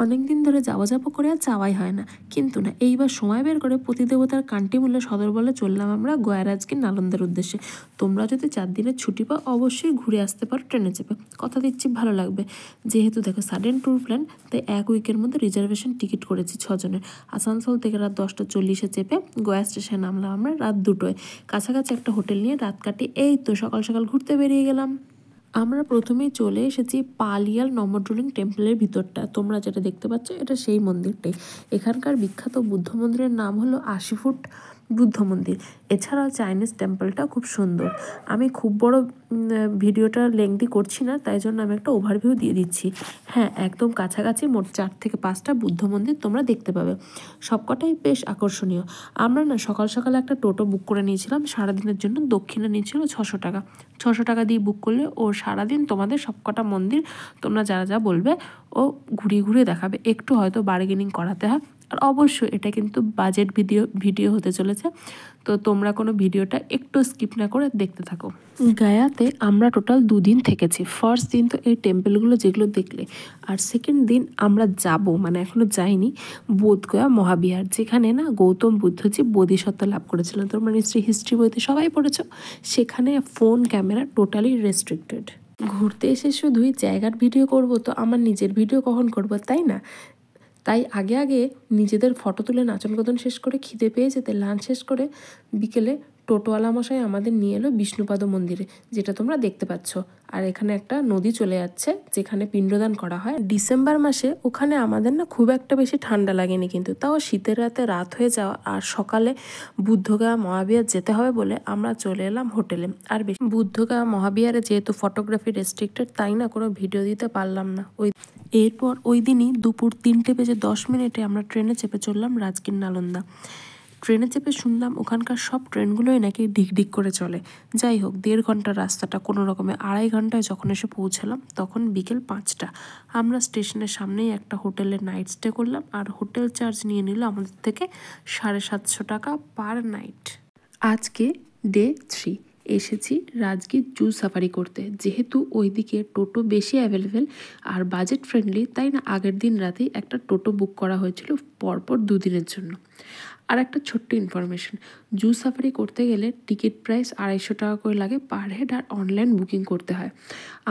অনেকদিন ধরে যাওয়া যাবো করে আর যাওয়াই হয় না, কিন্তু না এইবার সময় বের করে প্রতিদেবতার কান্টিমূল্য সদর বলে চললাম আমরা গয়ারাজগীর নালন্দার উদ্দেশ্যে। তোমরা যদি 4 দিনের ছুটি পাও অবশ্যই ঘুরে আসতে পারো ট্রেনে চেপে, কথা দিচ্ছি ভালো লাগবে। যেহেতু দেখো সাডেন ট্যুর প্ল্যান, তাই 1 উইকের মধ্যে রিজার্ভেশন টিকিট করেছি 6 জনের। আসানসোল থেকে রাত 10:40 চেপে গয়া স্টেশনে নামলাম আমরা রাত 2টায়। কাছাকাছি একটা হোটেল নিয়ে রাত কাটিয়ে এই তো সকাল সকাল ঘুরতে বেরিয়ে গেলাম। আমরা প্রথমেই চলে এসেছি পালিয়াল নমড্রোলিং টেম্পলের ভিতরটা। তোমরা যেটা দেখতে পাচ্ছ এটা সেই মন্দিরটাই। এখানকার বিখ্যাত বুদ্ধ মন্দিরের নাম হলো 80 ফুট বুদ্ধ মন্দির। এছাড়াও চাইনিজ টেম্পলটা খুব সুন্দর। আমি খুব বড় ভিডিওটা লেংদি করছি না, তাই জন্য আমি একটা ওভারভিউ দিয়ে দিচ্ছি। হ্যাঁ, একদম কাছাকাছি মোট 4 থেকে 5টা বুদ্ধ মন্দির তোমরা দেখতে পাবে, সবকটাই বেশ আকর্ষণীয়। আমরা না সকাল সকালে একটা টোটো বুক করে নিয়েছিলাম সারাদিনের জন্য। দক্ষিণা নিয়েছিল 600 টাকা। 600 টাকা দিয়ে বুক করলে ও সারাদিন তোমাদের সবকটা মন্দির তোমরা যা যা বলবে ও ঘুরিয়ে ঘুরিয়ে দেখাবে। একটু হয়তো বার্গেনিং করাতে হয়। আর অবশ্যই এটা কিন্তু বাজেট ভিডিও হতে চলেছে, তো তোমরা কোনো ভিডিওটা একটু স্কিপ না করে দেখতে থাকো। গায়াতে আমরা টোটাল 2 দিন থেকেছি। ফার্স্ট দিন তো এই টেম্পলগুলো যেগুলো দেখলে, আর সেকেন্ড দিন আমরা যাব, মানে এখনো যাইনি, বোধগয়া মহাবিহার, যেখানে না গৌতম বুদ্ধজি বোধিসত্ত্ব লাভ করেছিলেন। তোমরা নিশ্চয়ই হিস্ট্রি বইতে সবাই পড়েছ। সেখানে ফোন ক্যামেরা টোটালি রেস্ট্রিক্টেড। ঘুরতে এসে শুধুই জায়গার ভিডিও করব, তো আমার নিজের ভিডিও কখন করব, তাই না? তাই আগে আগে নিজেদের ফটো তুলে নাচন গদন শেষ করে খিদে পেয়ে যেতে লাঞ্চ শেষ করে বিকেলে টোটোওয়ালা মশাই আমাদের নিয়ে এলো বিষ্ণুপাদ মন্দিরে, যেটা তোমরা দেখতে পাচ্ছ। আর এখানে একটা নদী চলে যাচ্ছে যেখানে পিণ্ডদান করা হয় ডিসেম্বর মাসে। ওখানে আমাদের না খুব একটা বেশি ঠান্ডা লাগেনি, কিন্তু তাও শীতের রাতে রাত হয়ে যাওয়া আর সকালে বুদ্ধগয়া মহাবিহার যেতে হবে বলে আমরা চলে এলাম হোটেলে। আর বেশি বুদ্ধগয়া মহাবিহারে যেহেতু ফটোগ্রাফি রেস্ট্রিক্টেড, তাই না কোনো ভিডিও দিতে পারলাম না। এরপর ওই দিনই দুপুর 3:10 আমরা ট্রেনে চেপে চললাম রাজগীর নালন্দা। ট্রেনে চেপে শুনলাম ওখানকার সব ট্রেনগুলোই নাকি ডিগ করে চলে। যাই হোক, 1.5 ঘন্টার রাস্তাটা কোনো রকমে 2.5 ঘন্টায় যখন এসে পৌঁছালাম তখন বিকেল 5টা। আমরা স্টেশনের সামনেই একটা হোটেলে নাইট স্টে করলাম, আর হোটেল চার্জ নিয়ে নিল আমাদের থেকে 750 টাকা পার নাইট। আজকে ডে 3 এসেছি রাজগীর জু সাফারি করতে। যেহেতু ওইদিকে টোটো বেশি অ্যাভেলেবেল আর বাজেট ফ্রেন্ডলি, তাই না আগের দিন রাতেই একটা টোটো বুক করা হয়েছিল পরপর 2 দিনের জন্য। আর একটা ছোট্ট ইনফরমেশন, জু সাফারি করতে গেলে টিকিট প্রাইস 250 টাকা করে লাগে পার হেড, আর অনলাইন বুকিং করতে হয়।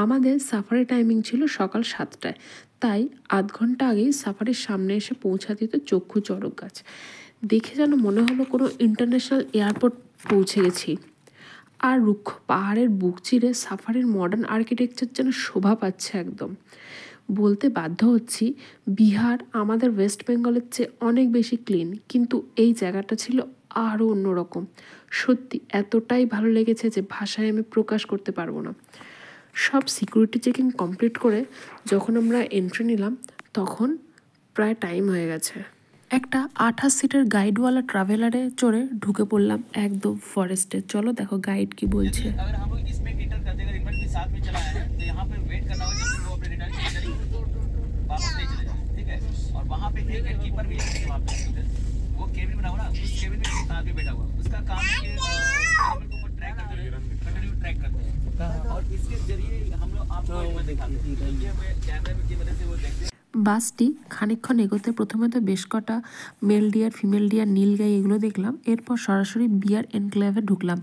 আমাদের সাফারি টাইমিং ছিল সকাল 7টায়, তাই আধ ঘন্টা আগেই সাফারির সামনে এসে পৌঁছা দিত চক্ষু চড়ক গাছ। দেখে যেন মনে হলো কোনো ইন্টারন্যাশনাল এয়ারপোর্ট পৌঁছে গেছি। আর রুক্ষ পাহাড়ের বুক চিরে সাফারির মডার্ন আর্কিটেকচার যেন শোভা পাচ্ছে একদম। বলতে বাধ্য হচ্ছি, বিহার আমাদের ওয়েস্ট বেঙ্গলের চেয়ে অনেক বেশি ক্লিন, কিন্তু এই জায়গাটা ছিল আরও অন্যরকম। সত্যি এতটাই ভালো লেগেছে যে ভাষায় আমি প্রকাশ করতে পারবো না। সব সিকিউরিটি চেকিং কমপ্লিট করে যখন আমরা এন্ট্রি নিলাম তখন প্রায় টাইম হয়ে গেছে। একটা 28 সিটের গাইডওয়ালা ট্রাভেলারে চড়ে ঢুকে পড়লাম একদম ফরেস্টে। চলো দেখো গাইড কি বলছে। বাসটি খানিকক্ষণ এগোতে প্রথমে তো বেশ কটা মেল ডিয়ার, ফিমেল ডিয়ার, নীলগাই এগুলো দেখলাম। এরপর সরাসরি বিয়ার এনক্লেভে ঢুকলাম,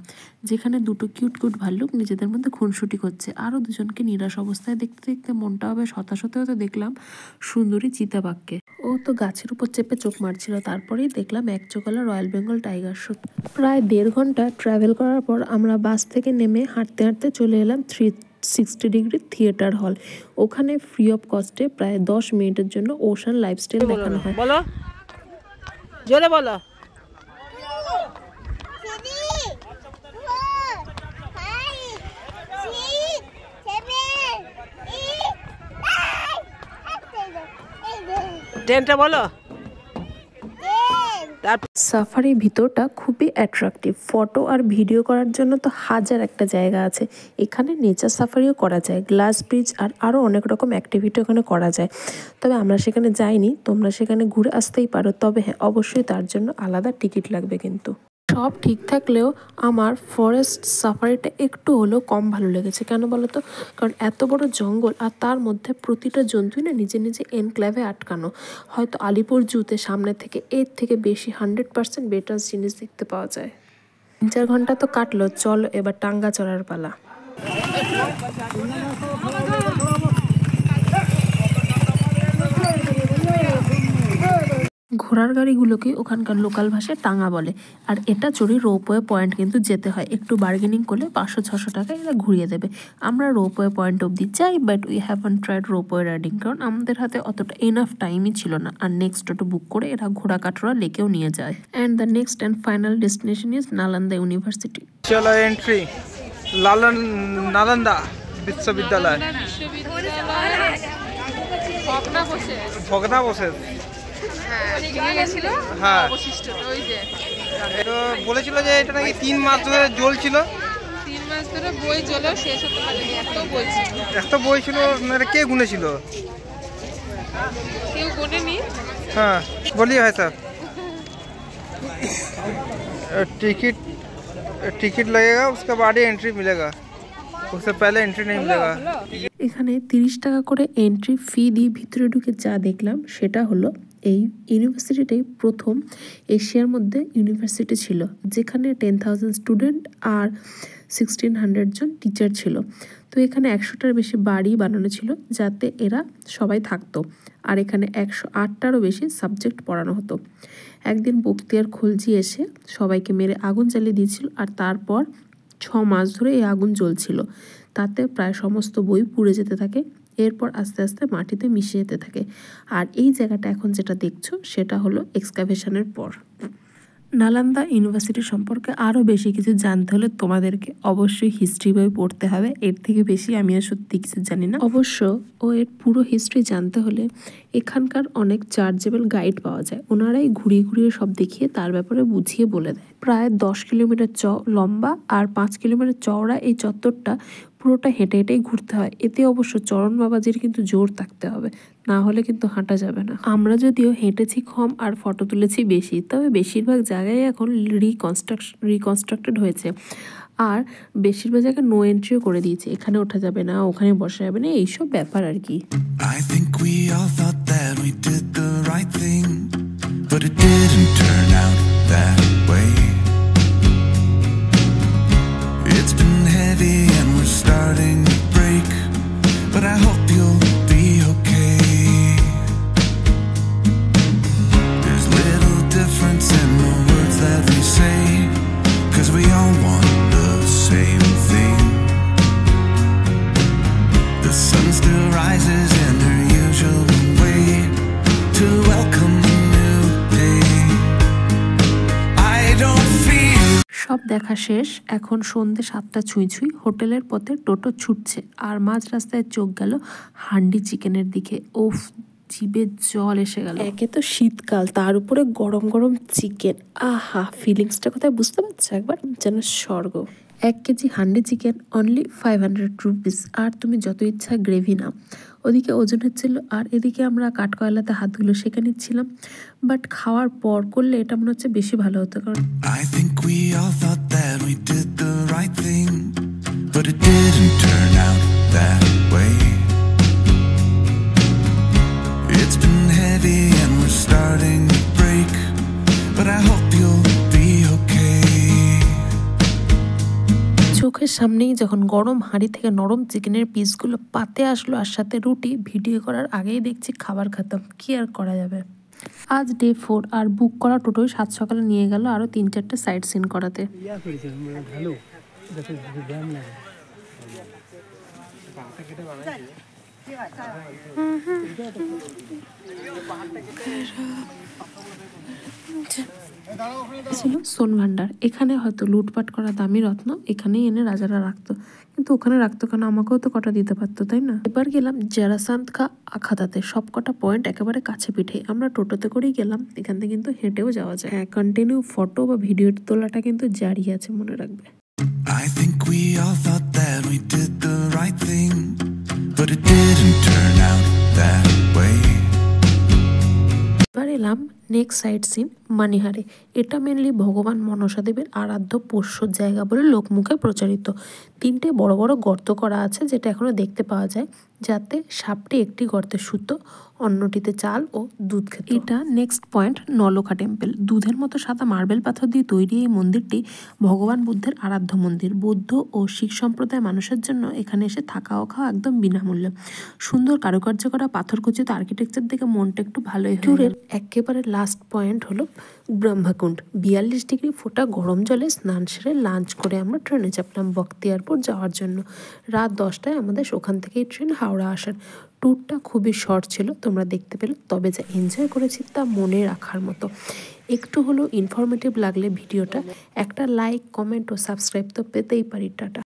যেখানে দুটো কিউট ভাল্লুক নিজেদের মধ্যে খুনসুটি করছে। আরও দুজনকে নিরাশ অবস্থায় দেখতে দেখতে মনটাও বেশ হতাশ হতে হতে দেখলাম সুন্দরী চিতাবাঘকে। ও তো গাছের উপর চেপে চোখ মারছিল। তারপরেই দেখলাম 1 চোখওয়ালা রয়্যাল বেঙ্গল টাইগার। প্রায় 1.5 ঘন্টা ট্রাভেল করার পর আমরা বাস থেকে নেমে হাঁটতে হাঁটতে চলে এলাম 360 ডিগ্রি থিয়েটার হল। ওখানে ফ্রি অফ কস্টে প্রায় 10 মিনিটের জন্য ওশান লাইফস্টাইল দেখানো হয়। বলো জোরে বলো। ট্রেনটা বলো। সাফারির ভিতরটা খুবই অ্যাট্রাকটিভ। ফটো আর ভিডিও করার জন্য তো হাজার একটা জায়গা আছে। এখানে নেচার সাফারিও করা যায়, গ্লাস ব্রিজ আর আরও অনেক রকম অ্যাক্টিভিটি ওখানে করা যায়। তবে আমরা সেখানে যাইনি, তোমরা সেখানে ঘুরে আসতেই পারো। তবে হ্যাঁ, অবশ্যই তার জন্য আলাদা টিকিট লাগবে কিন্তু। সব ঠিক থাকলেও আমার ফরেস্ট সাফারিটা একটু হলেও কম ভালো লেগেছে। কেন বলো তো? কারণ এত বড় জঙ্গল আর তার মধ্যে প্রতিটা জন্তুই না নিজে নিজে এনক্লেভে আটকানো। হয়তো আলিপুর জুতে সামনে থেকে এর থেকে বেশি 100% বেটার জিনিস দেখতে পাওয়া যায়। 3-4 ঘন্টা তো কাটলো, চলো এবার টাঙ্গা চড়ার পালা। ঘোড়ার গাড়িগুলোকে ওখানকার লোকাল ভাষায় টাঙ্গা বলে। আর এটা চড়ে রোপওয়ে পয়েন্ট কিন্তু যেতে হয়। একটু বার্গেনিং করলে 500-600 টাকা এরা ঘুরিয়ে দেবে। আমরা রোপওয়ে পয়েন্ট অবধি যাই, but we haven't tried ropeway riding, কারণ আমাদের হাতে অতটা এনাফ টাইমই ছিল না। আর নেক্সট টোটো বুক করে এরা ঘোড়া কাটরা লেকেও নিয়ে যায়। And the next and final destination is Nalanda university. চলো এন্ট্রি নালন্দা বিশ্ববিদ্যালয়, ভগ্না বসে। হ্যাঁ, বলেছিল যে এটা নাকি 3 মাস ধরে জ্বলছিল। 3 মাস ধরে বই জ্বলে শেষ হতে পারেনি, এত বই ছিল। কে গুনেছিল? কেউ গুনেনি। हाँ बोलिए भाई साहब। टिकट लगेगा, उसके बाद ही एंट्री मिलेगा, उससे पहले एंट्री नहीं मिलेगा। এখানে 30 টাকা করে এন্ট্রি ফি দিয়ে ভিতরে ঢুকে যা দেখলাম সেটা হলো এই ইউনিভার্সিটিটাই প্রথম এশিয়ার মধ্যে ইউনিভার্সিটি ছিল যেখানে 10,000 স্টুডেন্ট আর 1600 জন টিচার ছিল। তো এখানে 100টার বেশি বাড়ি বানানো ছিল যাতে এরা সবাই থাকতো। আর এখানে 108টারও বেশি সাবজেক্ট পড়ানো হতো। একদিন বখতিয়ার খলজি এসে সবাইকে মেরে আগুন জ্বালিয়ে দিয়েছিল, আর তারপর 6 মাস ধরে এই আগুন জ্বলছিল। তাতে প্রায় সমস্ত বই পুড়ে যেতে থাকে, এরপর আস্তে আস্তে মাটিতে মিশে যেতে থাকে। আর এই জায়গাটা এখন যেটা দেখছো সেটা হলো এক্সকাভেশনের পর। নালন্দা ইউনিভার্সিটি সম্পর্কে আরও বেশি কিছু জানতে হলে তোমাদেরকে অবশ্যই হিস্ট্রি বই পড়তে হবে। এর থেকে বেশি আমি আর সত্যি কিছু জানি না। অবশ্য এর পুরো হিস্ট্রি জানতে হলে এখানকার অনেক চার্জেবল গাইড পাওয়া যায়, ওনারাই ঘুরিয়ে ঘুরিয়ে সব দেখিয়ে তার ব্যাপারে বুঝিয়ে বলে দেয়। প্রায় 10 কিলোমিটার লম্বা আর 5 কিলোমিটার চওড়া এই চত্বরটা পুরোটা হেঁটে হেঁটেই ঘুরতে হয়। এতে অবশ্য চরণ বাবাজির কিন্তু জোর থাকতে হবে, না হলে কিন্তু হাঁটা যাবে না। আমরা যদিও হেঁটেছি কম আর ফটো তুলেছি বেশি, তবে বেশিরভাগ জায়গায় এখন রিকনস্ট্রাক্টেড হয়েছে। আর বেশিরভাগ জায়গায় নো এন্ট্রিও করে দিয়েছে, এখানে ওঠা যাবে না, ওখানে বসা যাবে না, এইসব ব্যাপার আর কি। I think we all thought that we did the right thing, but it didn't turn out that way. It's been heavy and we're starting to break, but I hope you'll be okay. There's little difference in the words that we say, 'cause we all want the same thing. The sun still rises in her usual way to welcome a new day. I don't feel. সব দেখা শেষ, এখন সন্ধ্যে 7টা ছুঁই ছুঁই। হোটেলের পথে টোটো ছুটছে আর মাঝ রাস্তায় চোখ গেল হান্ডি চিকেনের দিকে। ওফ, জিভে জল এসে গেল। একে তো শীতকাল, তার উপরে গরম গরম চিকেন, আহা, ফিলিংসটা কোথায় বুঝতে পারছো একবার? যেন স্বর্গ। 1 KG handi chicken only 500 rupees, আর তুমি যত ইচ্ছা গ্রেভি নাও। ওদিকে ওজন হচ্ছিল আর এদিকে আমরা কাঠকয়লাতে হাতগুলো সেঁকে নিচ্ছিলাম। বাট খাওয়ার পর করলে এটা মনে হচ্ছে বেশি ভালো হতো, কারণ I think we all thought that we did the right thing, but it didn't turn out that way. It's been heavy and we're starting to break, but I hope you'll be okay. চোখের সামনেই যখন গরম হাঁড়ি থেকে নরম চিকেনের পিসগুলো পাতে আসলো আর সাথে রুটি, ভিডিও করার আগেই দেখছি খাবার খাতাম, কি আর করা যাবে। আজ ডে 4 আর বুক করা টোটোই 7 সকালে নিয়ে গেল আরও 3-4টে সাইট সিন করাতে। ছিল সোন ভান্ডার, এখানে হয়তো লুটপাট করা দামি রত্ন এখানেই এনে রাজারা রাখতো, কিন্তু ওখানে রাখতো কেন? আমাকেও তো কটা দিতে পারতো, তাই না? এবার গেলাম জারাসান্ত কা আখাদাতে, সব কটা পয়েন্ট একেবারে কাছে পিঠে। আমরা টোটোতে করেই গেলাম, এখান থেকে কিন্তু হেঁটেও যাওয়া যায়। হ্যাঁ, কন্টিনিউ ফটো বা ভিডিও তোলাটা কিন্তু জারি আছে, মনে রাখবে। I think we all thought that we did the right thing, but it didn't turn out that way. এবার এলাম নেক্সট সাইট সিন মানিহারে। এটা মেনলি ভগবান মনসাদেবের আরাধ্য পোষ্যর জায়গা বলে লোকমুখে প্রচারিত। 3টে বড় বড় গর্ত করা আছে, যেটা এখনো দেখতে পাওয়া যায়, যাতে সাপটি একটি গর্তে শুতো, অন্যটিতে চাল ও দুধ খেত। এটা নেক্সট পয়েন্ট নলকা টেম্পল। দুধের মতো সাদা মার্বেল পাথর দিয়ে তৈরি এই মন্দিরটি ভগবান বুদ্ধের আরাধ্য মন্দির। বৌদ্ধ ও শিখ সম্প্রদায়ের মানুষের জন্য এখানে এসে থাকা ও খাওয়া একদম বিনামূল্যে। সুন্দর কারুকার্য করা পাথরখচিত আর্কিটেকচার দেখে মনটা একটু ভালোই হয়। ট্যুরের একেবারে লাস্ট পয়েন্ট হলো ব্রহ্মাকুণ্ড। 42 ডিগ্রি ফোটা গরম জলে স্নান সেরে লাঞ্চ করে আমরা ট্রেনে চাপলাম বখতিয়ারপুর যাওয়ার জন্য। রাত 10টায় আমাদের ওখান থেকেই ট্রেন হাওড়া আসার। ট্যুরটা খুবই শর্ট ছিল, তোমরা দেখতে পেলে, তবে যা এনজয় করেছি তা মনে রাখার মতো। একটু হলেও ইনফরমেটিভ লাগলে ভিডিওটা একটা লাইক, কমেন্ট ও সাবস্ক্রাইব তো পেতেই পারি। টাটা।